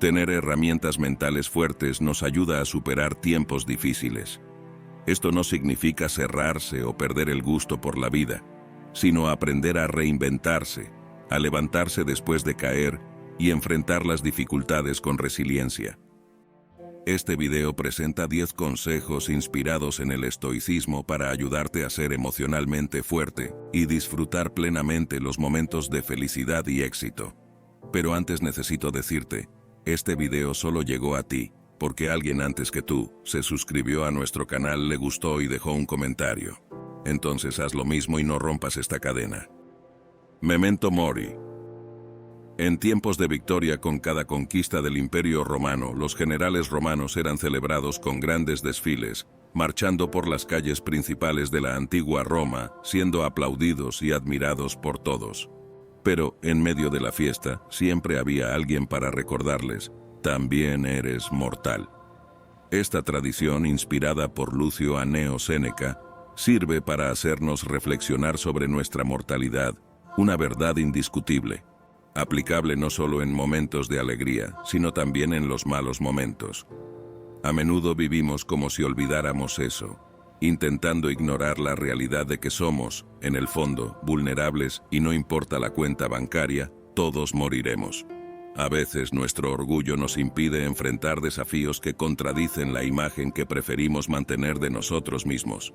Tener herramientas mentales fuertes nos ayuda a superar tiempos difíciles. Esto no significa cerrarse o perder el gusto por la vida, sino aprender a reinventarse, a levantarse después de caer y enfrentar las dificultades con resiliencia. Este video presenta 10 consejos inspirados en el estoicismo para ayudarte a ser emocionalmente fuerte y disfrutar plenamente los momentos de felicidad y éxito. Pero antes necesito decirte, este video solo llegó a ti porque alguien antes que tú se suscribió a nuestro canal, le gustó y dejó un comentario. Entonces haz lo mismo y no rompas esta cadena. Memento Mori. En tiempos de victoria con cada conquista del Imperio Romano, los generales romanos eran celebrados con grandes desfiles, marchando por las calles principales de la antigua Roma, siendo aplaudidos y admirados por todos. Pero, en medio de la fiesta, siempre había alguien para recordarles, también eres mortal. Esta tradición, inspirada por Lucio Anneo Séneca, sirve para hacernos reflexionar sobre nuestra mortalidad, una verdad indiscutible, aplicable no solo en momentos de alegría, sino también en los malos momentos. A menudo vivimos como si olvidáramos eso, intentando ignorar la realidad de que somos, en el fondo, vulnerables y no importa la cuenta bancaria, todos moriremos. A veces nuestro orgullo nos impide enfrentar desafíos que contradicen la imagen que preferimos mantener de nosotros mismos.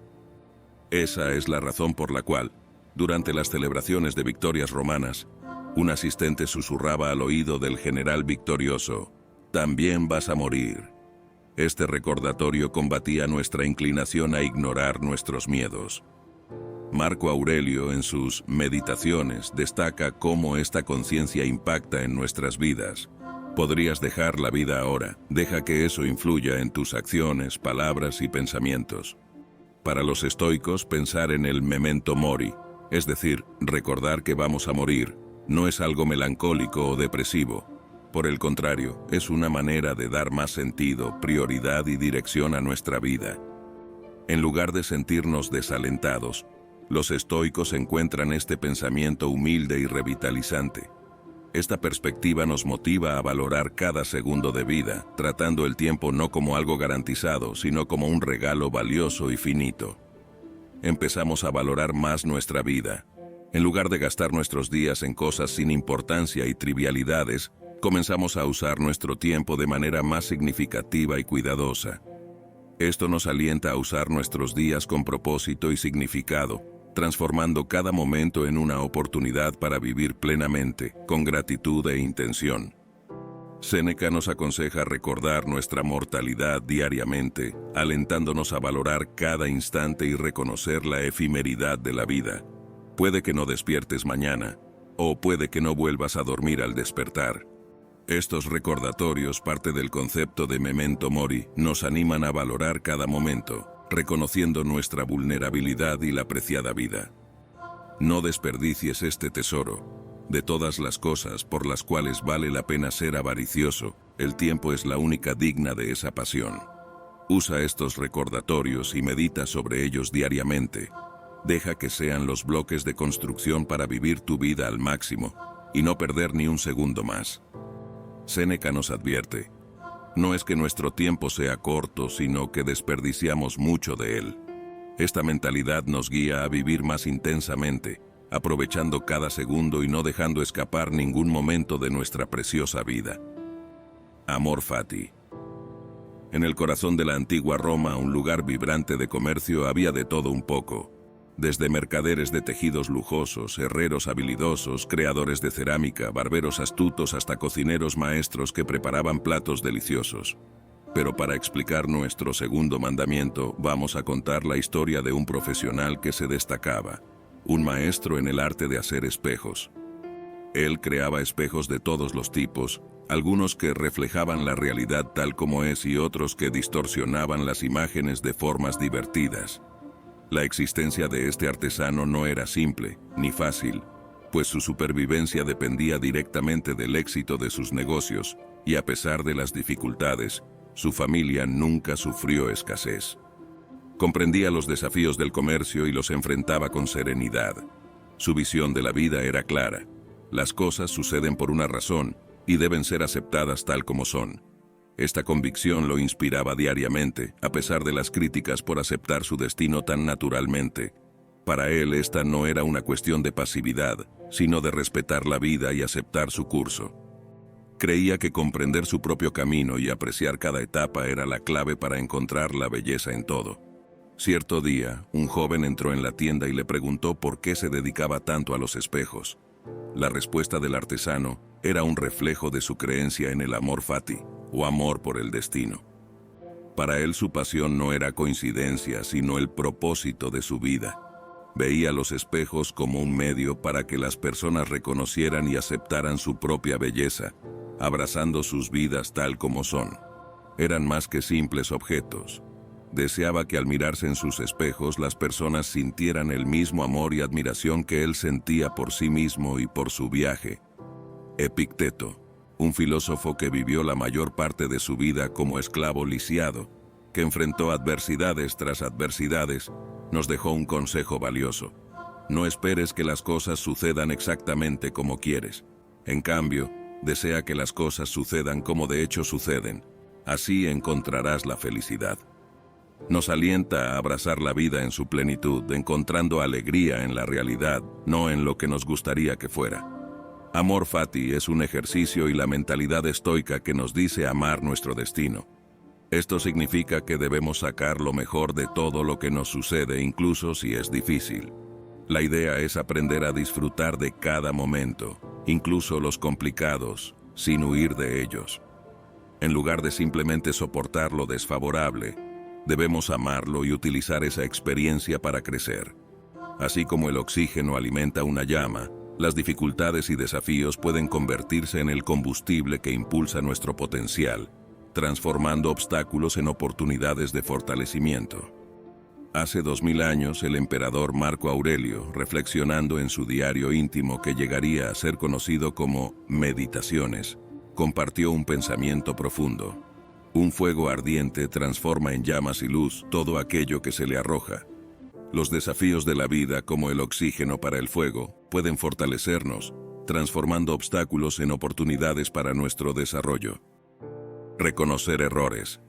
Esa es la razón por la cual, durante las celebraciones de victorias romanas, un asistente susurraba al oído del general victorioso, «También vas a morir». Este recordatorio combatía nuestra inclinación a ignorar nuestros miedos. Marco Aurelio, en sus Meditaciones, destaca cómo esta conciencia impacta en nuestras vidas. Podrías dejar la vida ahora, deja que eso influya en tus acciones, palabras y pensamientos. Para los estoicos, pensar en el memento mori, es decir, recordar que vamos a morir, no es algo melancólico o depresivo. Por el contrario, es una manera de dar más sentido, prioridad y dirección a nuestra vida. En lugar de sentirnos desalentados, los estoicos encuentran este pensamiento humilde y revitalizante. Esta perspectiva nos motiva a valorar cada segundo de vida, tratando el tiempo no como algo garantizado, sino como un regalo valioso y finito. Empezamos a valorar más nuestra vida. En lugar de gastar nuestros días en cosas sin importancia y trivialidades, comenzamos a usar nuestro tiempo de manera más significativa y cuidadosa. Esto nos alienta a usar nuestros días con propósito y significado, transformando cada momento en una oportunidad para vivir plenamente, con gratitud e intención. Séneca nos aconseja recordar nuestra mortalidad diariamente, alentándonos a valorar cada instante y reconocer la efemeridad de la vida. Puede que no despiertes mañana, o puede que no vuelvas a dormir al despertar. Estos recordatorios, parte del concepto de memento mori, nos animan a valorar cada momento, reconociendo nuestra vulnerabilidad y la preciada vida. No desperdicies este tesoro. De todas las cosas por las cuales vale la pena ser avaricioso, el tiempo es la única digna de esa pasión. Usa estos recordatorios y medita sobre ellos diariamente. Deja que sean los bloques de construcción para vivir tu vida al máximo y no perder ni un segundo más. Séneca nos advierte, no es que nuestro tiempo sea corto, sino que desperdiciamos mucho de él. Esta mentalidad nos guía a vivir más intensamente, aprovechando cada segundo y no dejando escapar ningún momento de nuestra preciosa vida. Amor fati. En el corazón de la antigua Roma, un lugar vibrante de comercio, había de todo un poco. Desde mercaderes de tejidos lujosos, herreros habilidosos, creadores de cerámica, barberos astutos hasta cocineros maestros que preparaban platos deliciosos. Pero para explicar nuestro segundo mandamiento, vamos a contar la historia de un profesional que se destacaba, un maestro en el arte de hacer espejos. Él creaba espejos de todos los tipos, algunos que reflejaban la realidad tal como es y otros que distorsionaban las imágenes de formas divertidas. La existencia de este artesano no era simple, ni fácil, pues su supervivencia dependía directamente del éxito de sus negocios, y a pesar de las dificultades, su familia nunca sufrió escasez. Comprendía los desafíos del comercio y los enfrentaba con serenidad. Su visión de la vida era clara. Las cosas suceden por una razón, y deben ser aceptadas tal como son. Esta convicción lo inspiraba diariamente, a pesar de las críticas por aceptar su destino tan naturalmente. Para él esta no era una cuestión de pasividad, sino de respetar la vida y aceptar su curso. Creía que comprender su propio camino y apreciar cada etapa era la clave para encontrar la belleza en todo. Cierto día, un joven entró en la tienda y le preguntó por qué se dedicaba tanto a los espejos. La respuesta del artesano era un reflejo de su creencia en el amor fati, o amor por el destino. Para él su pasión no era coincidencia, sino el propósito de su vida. Veía los espejos como un medio para que las personas reconocieran y aceptaran su propia belleza, abrazando sus vidas tal como son. Eran más que simples objetos. Deseaba que al mirarse en sus espejos las personas sintieran el mismo amor y admiración que él sentía por sí mismo y por su viaje. Epicteto, un filósofo que vivió la mayor parte de su vida como esclavo lisiado, que enfrentó adversidades tras adversidades, nos dejó un consejo valioso. No esperes que las cosas sucedan exactamente como quieres. En cambio, desea que las cosas sucedan como de hecho suceden. Así encontrarás la felicidad. Nos alienta a abrazar la vida en su plenitud, encontrando alegría en la realidad, no en lo que nos gustaría que fuera. Amor fati es un ejercicio y la mentalidad estoica que nos dice amar nuestro destino. Esto significa que debemos sacar lo mejor de todo lo que nos sucede, incluso si es difícil. La idea es aprender a disfrutar de cada momento, incluso los complicados, sin huir de ellos. En lugar de simplemente soportar lo desfavorable, debemos amarlo y utilizar esa experiencia para crecer. Así como el oxígeno alimenta una llama, las dificultades y desafíos pueden convertirse en el combustible que impulsa nuestro potencial, transformando obstáculos en oportunidades de fortalecimiento. Hace 2000 años, el emperador Marco Aurelio, reflexionando en su diario íntimo que llegaría a ser conocido como Meditaciones, compartió un pensamiento profundo. Un fuego ardiente transforma en llamas y luz todo aquello que se le arroja. Los desafíos de la vida, como el oxígeno para el fuego, pueden fortalecernos, transformando obstáculos en oportunidades para nuestro desarrollo. Reconocer errores.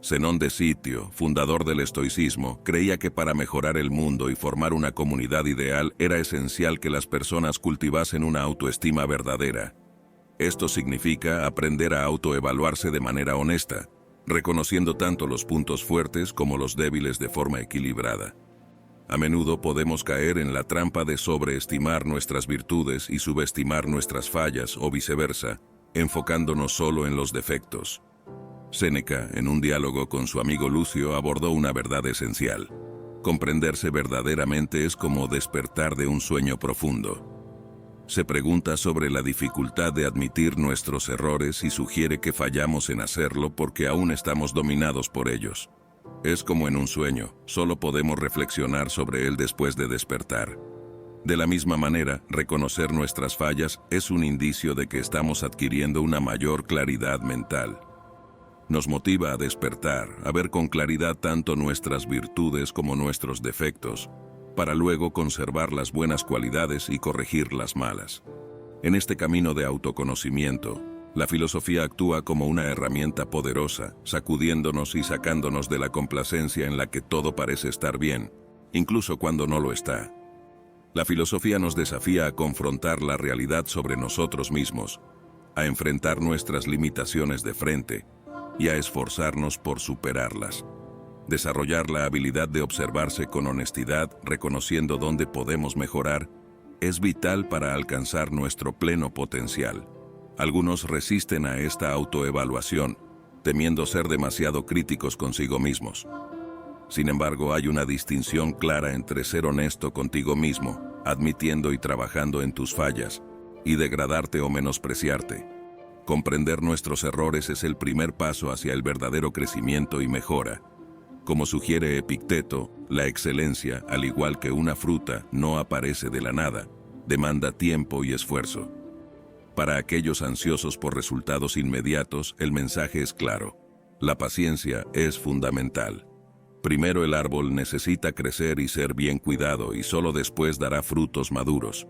Zenón de Sitio, fundador del estoicismo, creía que para mejorar el mundo y formar una comunidad ideal era esencial que las personas cultivasen una autoestima verdadera. Esto significa aprender a autoevaluarse de manera honesta, reconociendo tanto los puntos fuertes como los débiles de forma equilibrada. A menudo podemos caer en la trampa de sobreestimar nuestras virtudes y subestimar nuestras fallas o viceversa, enfocándonos solo en los defectos. Séneca, en un diálogo con su amigo Lucio, abordó una verdad esencial. Comprenderse verdaderamente es como despertar de un sueño profundo. Se pregunta sobre la dificultad de admitir nuestros errores y sugiere que fallamos en hacerlo porque aún estamos dominados por ellos. Es como en un sueño, solo podemos reflexionar sobre él después de despertar. De la misma manera, reconocer nuestras fallas es un indicio de que estamos adquiriendo una mayor claridad mental. Nos motiva a despertar, a ver con claridad tanto nuestras virtudes como nuestros defectos, para luego conservar las buenas cualidades y corregir las malas. En este camino de autoconocimiento, la filosofía actúa como una herramienta poderosa, sacudiéndonos y sacándonos de la complacencia en la que todo parece estar bien, incluso cuando no lo está. La filosofía nos desafía a confrontar la realidad sobre nosotros mismos, a enfrentar nuestras limitaciones de frente y a esforzarnos por superarlas. Desarrollar la habilidad de observarse con honestidad, reconociendo dónde podemos mejorar, es vital para alcanzar nuestro pleno potencial. Algunos resisten a esta autoevaluación, temiendo ser demasiado críticos consigo mismos. Sin embargo, hay una distinción clara entre ser honesto contigo mismo, admitiendo y trabajando en tus fallas, y degradarte o menospreciarte. Comprender nuestros errores es el primer paso hacia el verdadero crecimiento y mejora. Como sugiere Epicteto, la excelencia, al igual que una fruta, no aparece de la nada, demanda tiempo y esfuerzo. Para aquellos ansiosos por resultados inmediatos, el mensaje es claro. La paciencia es fundamental. Primero el árbol necesita crecer y ser bien cuidado y solo después dará frutos maduros.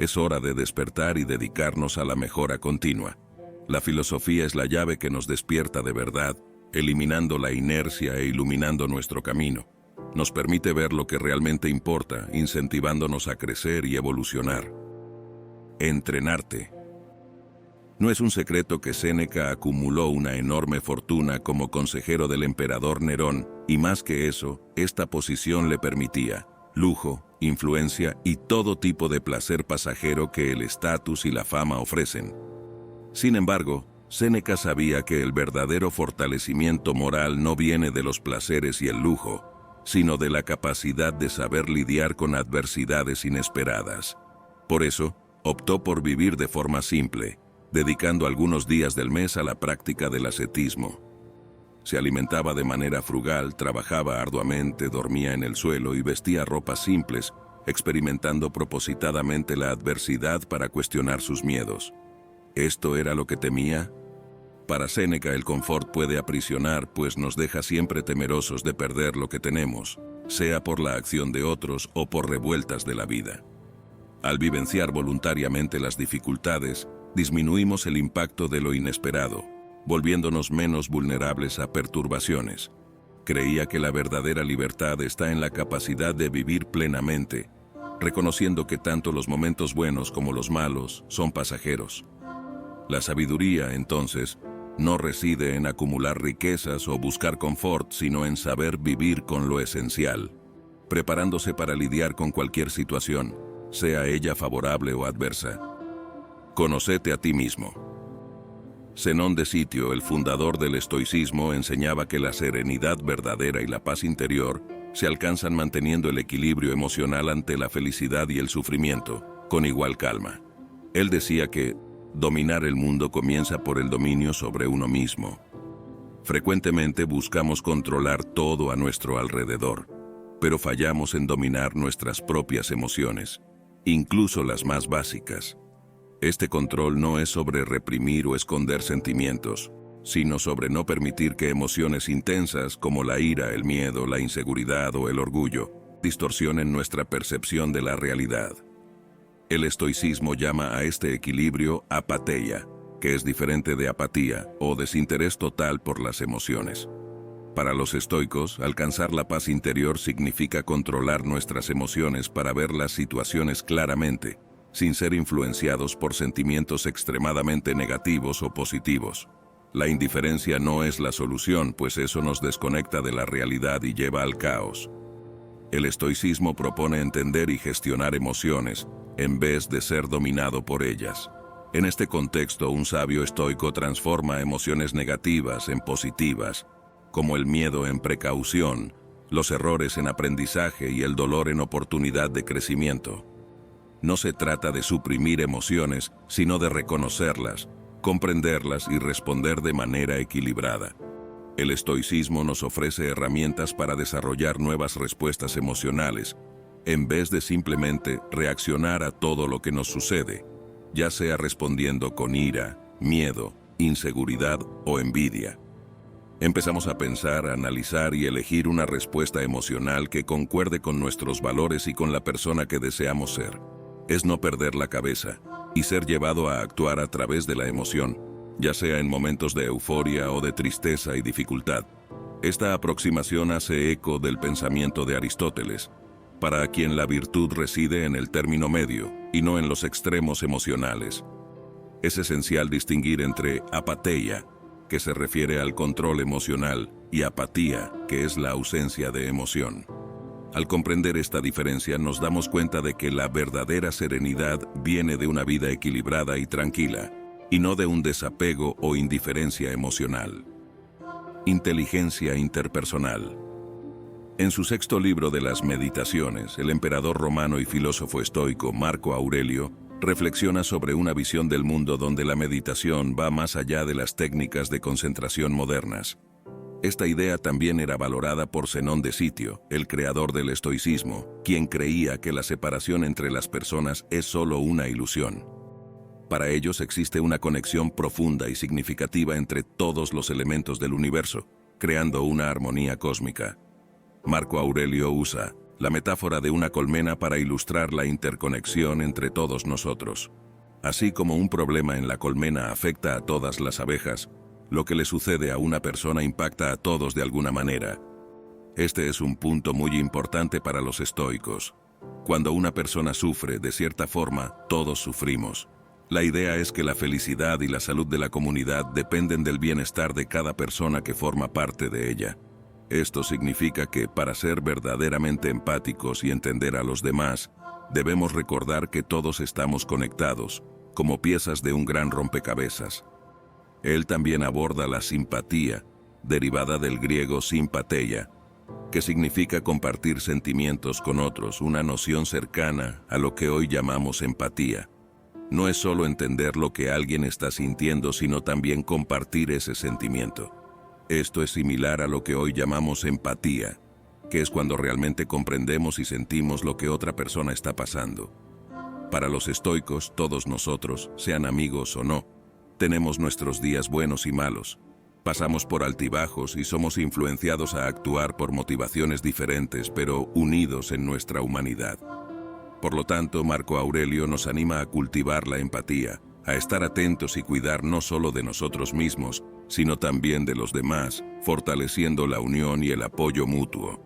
Es hora de despertar y dedicarnos a la mejora continua. La filosofía es la llave que nos despierta de verdad, eliminando la inercia e iluminando nuestro camino. Nos permite ver lo que realmente importa, incentivándonos a crecer y evolucionar. Entrenarte. No es un secreto que Séneca acumuló una enorme fortuna como consejero del emperador Nerón, y más que eso, esta posición le permitía lujo, influencia y todo tipo de placer pasajero que el estatus y la fama ofrecen. Sin embargo, Séneca sabía que el verdadero fortalecimiento moral no viene de los placeres y el lujo, sino de la capacidad de saber lidiar con adversidades inesperadas. Por eso, optó por vivir de forma simple, dedicando algunos días del mes a la práctica del ascetismo. Se alimentaba de manera frugal, trabajaba arduamente, dormía en el suelo y vestía ropas simples, experimentando propositadamente la adversidad para cuestionar sus miedos. ¿Esto era lo que temía? Para Séneca el confort puede aprisionar, pues nos deja siempre temerosos de perder lo que tenemos, sea por la acción de otros o por revueltas de la vida. Al vivenciar voluntariamente las dificultades, disminuimos el impacto de lo inesperado, volviéndonos menos vulnerables a perturbaciones. Creía que la verdadera libertad está en la capacidad de vivir plenamente, reconociendo que tanto los momentos buenos como los malos son pasajeros. La sabiduría, entonces, no reside en acumular riquezas o buscar confort, sino en saber vivir con lo esencial, preparándose para lidiar con cualquier situación, sea ella favorable o adversa. Conócete a ti mismo. Zenón de Sitio, el fundador del estoicismo, enseñaba que la serenidad verdadera y la paz interior se alcanzan manteniendo el equilibrio emocional ante la felicidad y el sufrimiento, con igual calma. Él decía que dominar el mundo comienza por el dominio sobre uno mismo. Frecuentemente buscamos controlar todo a nuestro alrededor, pero fallamos en dominar nuestras propias emociones, incluso las más básicas. Este control no es sobre reprimir o esconder sentimientos, sino sobre no permitir que emociones intensas como la ira, el miedo, la inseguridad o el orgullo distorsionen nuestra percepción de la realidad. El estoicismo llama a este equilibrio apatheia, que es diferente de apatía o desinterés total por las emociones. Para los estoicos, alcanzar la paz interior significa controlar nuestras emociones para ver las situaciones claramente, sin ser influenciados por sentimientos extremadamente negativos o positivos. La indiferencia no es la solución, pues eso nos desconecta de la realidad y lleva al caos. El estoicismo propone entender y gestionar emociones, en vez de ser dominado por ellas. En este contexto, un sabio estoico transforma emociones negativas en positivas, como el miedo en precaución, los errores en aprendizaje y el dolor en oportunidad de crecimiento. No se trata de suprimir emociones, sino de reconocerlas, comprenderlas y responder de manera equilibrada. El estoicismo nos ofrece herramientas para desarrollar nuevas respuestas emocionales, en vez de simplemente reaccionar a todo lo que nos sucede, ya sea respondiendo con ira, miedo, inseguridad o envidia. Empezamos a pensar, analizar y elegir una respuesta emocional que concuerde con nuestros valores y con la persona que deseamos ser. Es no perder la cabeza y ser llevado a actuar a través de la emoción, ya sea en momentos de euforia o de tristeza y dificultad. Esta aproximación hace eco del pensamiento de Aristóteles, para quien la virtud reside en el término medio y no en los extremos emocionales. Es esencial distinguir entre apatheia, que se refiere al control emocional, y apatía, que es la ausencia de emoción. Al comprender esta diferencia, nos damos cuenta de que la verdadera serenidad viene de una vida equilibrada y tranquila, y no de un desapego o indiferencia emocional. Inteligencia interpersonal. En su sexto libro de las Meditaciones, el emperador romano y filósofo estoico Marco Aurelio reflexiona sobre una visión del mundo donde la meditación va más allá de las técnicas de concentración modernas. Esta idea también era valorada por Zenón de Sitio, el creador del estoicismo, quien creía que la separación entre las personas es solo una ilusión. Para ellos existe una conexión profunda y significativa entre todos los elementos del universo, creando una armonía cósmica. Marco Aurelio usa la metáfora de una colmena para ilustrar la interconexión entre todos nosotros. Así como un problema en la colmena afecta a todas las abejas, lo que le sucede a una persona impacta a todos de alguna manera. Este es un punto muy importante para los estoicos. Cuando una persona sufre, de cierta forma, todos sufrimos. La idea es que la felicidad y la salud de la comunidad dependen del bienestar de cada persona que forma parte de ella. Esto significa que, para ser verdaderamente empáticos y entender a los demás, debemos recordar que todos estamos conectados, como piezas de un gran rompecabezas. Él también aborda la simpatía, derivada del griego simpatheia, que significa compartir sentimientos con otros, una noción cercana a lo que hoy llamamos empatía. No es solo entender lo que alguien está sintiendo, sino también compartir ese sentimiento. Esto es similar a lo que hoy llamamos empatía, que es cuando realmente comprendemos y sentimos lo que otra persona está pasando. Para los estoicos, todos nosotros, sean amigos o no, tenemos nuestros días buenos y malos. Pasamos por altibajos y somos influenciados a actuar por motivaciones diferentes, pero unidos en nuestra humanidad. Por lo tanto, Marco Aurelio nos anima a cultivar la empatía, a estar atentos y cuidar no solo de nosotros mismos, sino también de los demás, fortaleciendo la unión y el apoyo mutuo.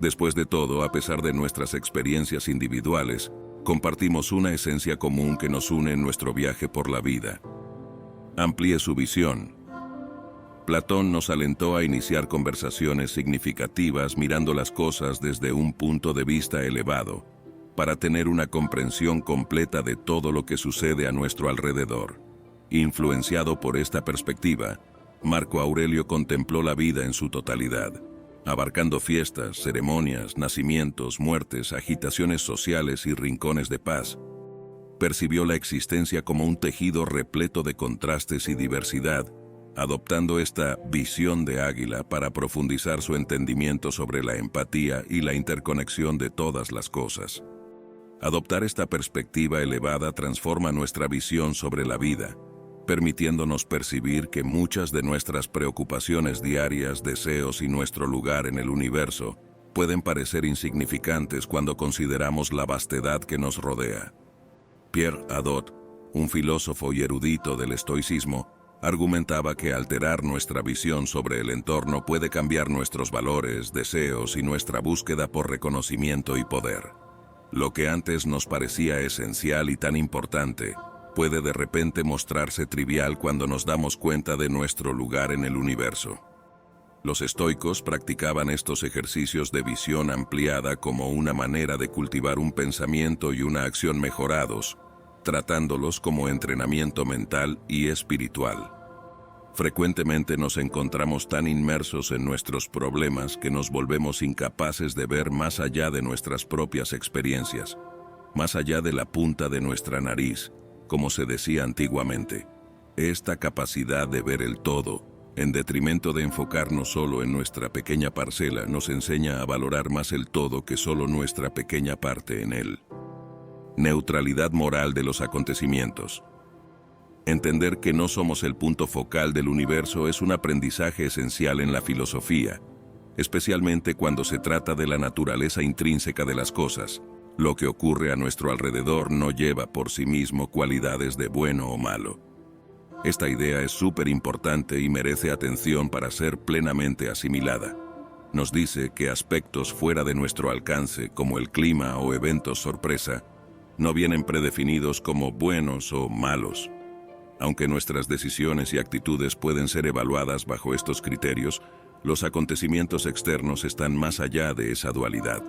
Después de todo, a pesar de nuestras experiencias individuales, compartimos una esencia común que nos une en nuestro viaje por la vida. Amplíe su visión. Platón nos alentó a iniciar conversaciones significativas mirando las cosas desde un punto de vista elevado, para tener una comprensión completa de todo lo que sucede a nuestro alrededor. Influenciado por esta perspectiva, Marco Aurelio contempló la vida en su totalidad, abarcando fiestas, ceremonias, nacimientos, muertes, agitaciones sociales y rincones de paz. Percibió la existencia como un tejido repleto de contrastes y diversidad, adoptando esta visión de águila para profundizar su entendimiento sobre la empatía y la interconexión de todas las cosas. Adoptar esta perspectiva elevada transforma nuestra visión sobre la vida, permitiéndonos percibir que muchas de nuestras preocupaciones diarias, deseos y nuestro lugar en el universo pueden parecer insignificantes cuando consideramos la vastedad que nos rodea. Pierre Hadot, un filósofo y erudito del estoicismo, argumentaba que alterar nuestra visión sobre el entorno puede cambiar nuestros valores, deseos y nuestra búsqueda por reconocimiento y poder. Lo que antes nos parecía esencial y tan importante, puede de repente mostrarse trivial cuando nos damos cuenta de nuestro lugar en el universo. Los estoicos practicaban estos ejercicios de visión ampliada como una manera de cultivar un pensamiento y una acción mejorados, tratándolos como entrenamiento mental y espiritual. Frecuentemente nos encontramos tan inmersos en nuestros problemas que nos volvemos incapaces de ver más allá de nuestras propias experiencias, más allá de la punta de nuestra nariz, como se decía antiguamente. Esta capacidad de ver el todo, en detrimento de enfocarnos solo en nuestra pequeña parcela, nos enseña a valorar más el todo que solo nuestra pequeña parte en él. Neutralidad moral de los acontecimientos. Entender que no somos el punto focal del universo es un aprendizaje esencial en la filosofía, especialmente cuando se trata de la naturaleza intrínseca de las cosas. Lo que ocurre a nuestro alrededor no lleva por sí mismo cualidades de bueno o malo. Esta idea es súper importante y merece atención para ser plenamente asimilada. Nos dice que aspectos fuera de nuestro alcance, como el clima o eventos sorpresa, no vienen predefinidos como buenos o malos. Aunque nuestras decisiones y actitudes pueden ser evaluadas bajo estos criterios, los acontecimientos externos están más allá de esa dualidad.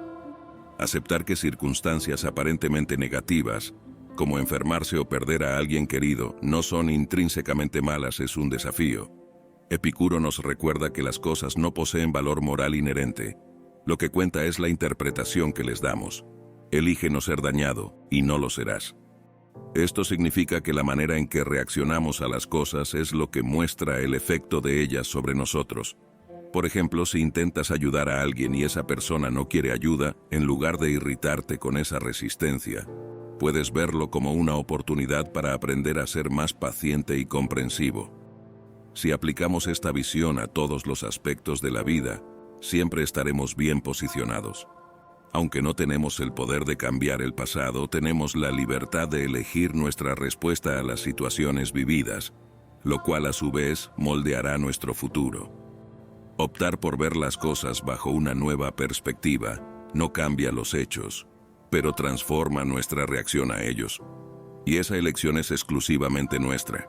Aceptar que circunstancias aparentemente negativas, como enfermarse o perder a alguien querido, no son intrínsecamente malas es un desafío. Epicuro nos recuerda que las cosas no poseen valor moral inherente. Lo que cuenta es la interpretación que les damos. Elige no ser dañado, y no lo serás. Esto significa que la manera en que reaccionamos a las cosas es lo que muestra el efecto de ellas sobre nosotros. Por ejemplo, si intentas ayudar a alguien y esa persona no quiere ayuda, en lugar de irritarte con esa resistencia, puedes verlo como una oportunidad para aprender a ser más paciente y comprensivo. Si aplicamos esta visión a todos los aspectos de la vida, siempre estaremos bien posicionados. Aunque no tenemos el poder de cambiar el pasado, tenemos la libertad de elegir nuestra respuesta a las situaciones vividas, lo cual a su vez moldeará nuestro futuro. Optar por ver las cosas bajo una nueva perspectiva no cambia los hechos, pero transforma nuestra reacción a ellos. Y esa elección es exclusivamente nuestra.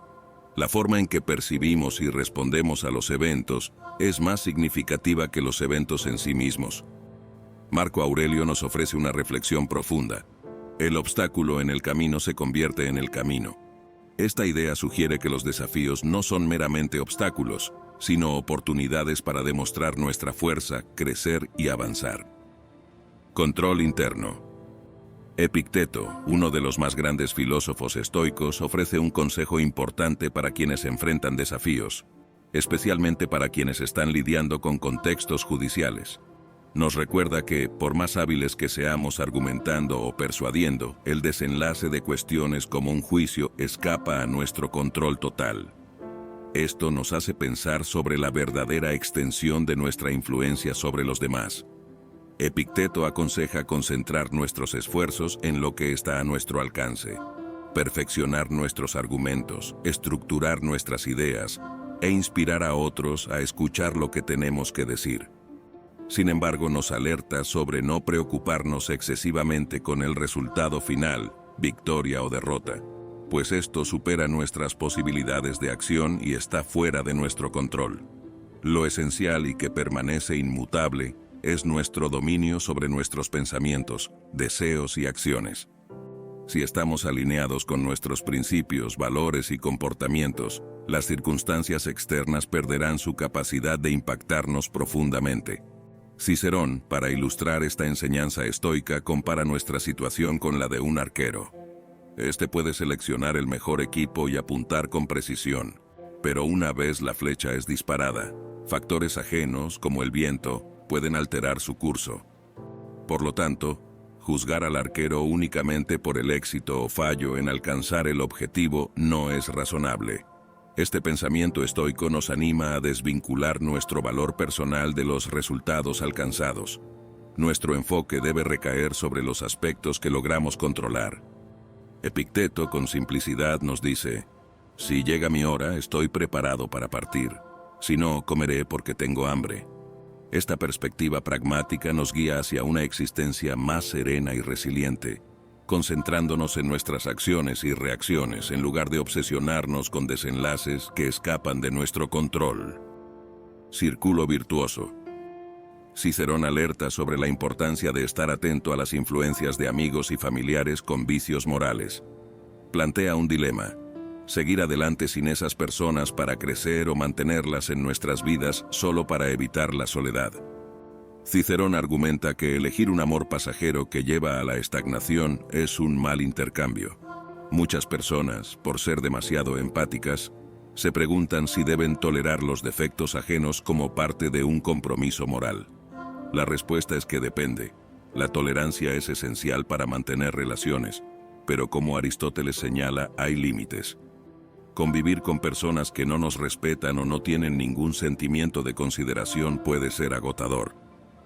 La forma en que percibimos y respondemos a los eventos es más significativa que los eventos en sí mismos. Marco Aurelio nos ofrece una reflexión profunda. El obstáculo en el camino se convierte en el camino. Esta idea sugiere que los desafíos no son meramente obstáculos, sino oportunidades para demostrar nuestra fuerza, crecer y avanzar. Control interno. Epicteto, uno de los más grandes filósofos estoicos, ofrece un consejo importante para quienes enfrentan desafíos, especialmente para quienes están lidiando con contextos judiciales. Nos recuerda que, por más hábiles que seamos argumentando o persuadiendo, el desenlace de cuestiones como un juicio escapa a nuestro control total. Esto nos hace pensar sobre la verdadera extensión de nuestra influencia sobre los demás. Epicteto aconseja concentrar nuestros esfuerzos en lo que está a nuestro alcance, perfeccionar nuestros argumentos, estructurar nuestras ideas e inspirar a otros a escuchar lo que tenemos que decir. Sin embargo, nos alerta sobre no preocuparnos excesivamente con el resultado final, victoria o derrota, pues esto supera nuestras posibilidades de acción y está fuera de nuestro control. Lo esencial y que permanece inmutable es nuestro dominio sobre nuestros pensamientos, deseos y acciones. Si estamos alineados con nuestros principios, valores y comportamientos, las circunstancias externas perderán su capacidad de impactarnos profundamente. Cicerón, para ilustrar esta enseñanza estoica, compara nuestra situación con la de un arquero. Este puede seleccionar el mejor equipo y apuntar con precisión, pero una vez la flecha es disparada, factores ajenos, como el viento, pueden alterar su curso. Por lo tanto, juzgar al arquero únicamente por el éxito o fallo en alcanzar el objetivo no es razonable. Este pensamiento estoico nos anima a desvincular nuestro valor personal de los resultados alcanzados. Nuestro enfoque debe recaer sobre los aspectos que logramos controlar. Epicteto, con simplicidad, nos dice: si llega mi hora, estoy preparado para partir. Si no, comeré porque tengo hambre. Esta perspectiva pragmática nos guía hacia una existencia más serena y resiliente, concentrándonos en nuestras acciones y reacciones en lugar de obsesionarnos con desenlaces que escapan de nuestro control. Círculo virtuoso. Cicerón alerta sobre la importancia de estar atento a las influencias de amigos y familiares con vicios morales. Plantea un dilema: seguir adelante sin esas personas para crecer o mantenerlas en nuestras vidas solo para evitar la soledad. Cicerón argumenta que elegir un amor pasajero que lleva a la estagnación es un mal intercambio. Muchas personas, por ser demasiado empáticas, se preguntan si deben tolerar los defectos ajenos como parte de un compromiso moral. La respuesta es que depende. La tolerancia es esencial para mantener relaciones, pero como Aristóteles señala, hay límites. Convivir con personas que no nos respetan o no tienen ningún sentimiento de consideración puede ser agotador.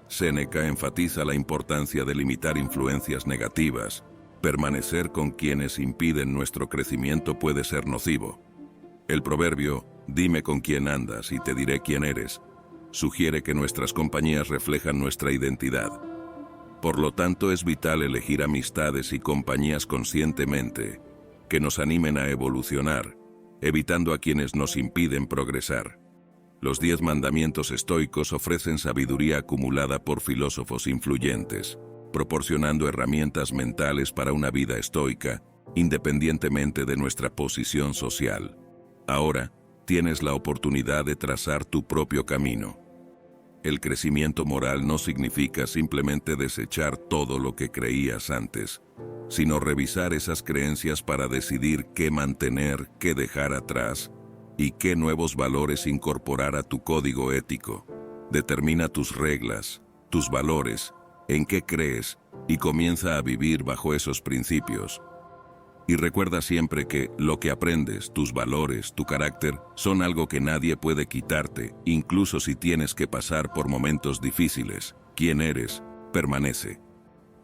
Séneca enfatiza la importancia de limitar influencias negativas. Permanecer con quienes impiden nuestro crecimiento puede ser nocivo. El proverbio, dime con quién andas y te diré quién eres, sugiere que nuestras compañías reflejan nuestra identidad. Por lo tanto, es vital elegir amistades y compañías conscientemente, que nos animen a evolucionar, evitando a quienes nos impiden progresar. Los 10 mandamientos estoicos ofrecen sabiduría acumulada por filósofos influyentes, proporcionando herramientas mentales para una vida estoica, independientemente de nuestra posición social. Ahora, tienes la oportunidad de trazar tu propio camino. El crecimiento moral no significa simplemente desechar todo lo que creías antes, sino revisar esas creencias para decidir qué mantener, qué dejar atrás y qué nuevos valores incorporar a tu código ético. Determina tus reglas, tus valores, en qué crees y comienza a vivir bajo esos principios. Y recuerda siempre que lo que aprendes, tus valores, tu carácter, son algo que nadie puede quitarte, incluso si tienes que pasar por momentos difíciles. Quien eres, permanece.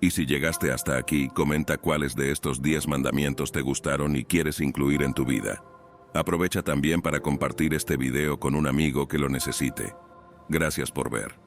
Y si llegaste hasta aquí, comenta cuáles de estos 10 mandamientos te gustaron y quieres incluir en tu vida. Aprovecha también para compartir este video con un amigo que lo necesite. Gracias por ver.